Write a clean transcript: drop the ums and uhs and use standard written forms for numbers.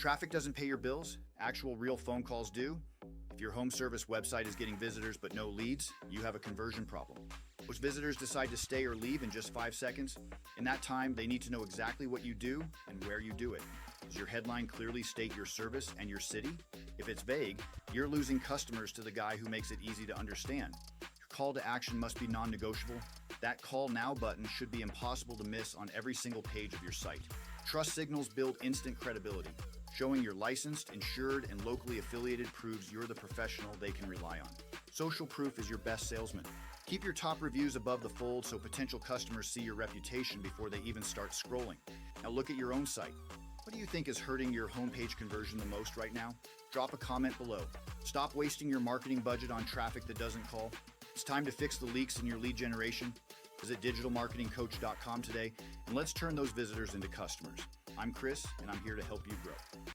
Traffic doesn't pay your bills, actual real phone calls do. If your home service website is getting visitors but no leads, you have a conversion problem. Most visitors decide to stay or leave in just 5 seconds. In that time, they need to know exactly what you do and where you do it. Does your headline clearly state your service and your city? If it's vague, you're losing customers to the guy who makes it easy to understand. Your call to action must be non-negotiable. That Call Now button should be impossible to miss on every single page of your site. Trust signals build instant credibility. Showing you're licensed, insured, and locally affiliated proves you're the professional they can rely on. Social proof is your best salesman. Keep your top reviews above the fold so potential customers see your reputation before they even start scrolling. Now look at your own site. What do you think is hurting your homepage conversion the most right now? Drop a comment below. Stop wasting your marketing budget on traffic that doesn't call. It's time to fix the leaks in your lead generation. Visit digitalmarketingcoach.com today and let's turn those visitors into customers. I'm Chris, and I'm here to help you grow.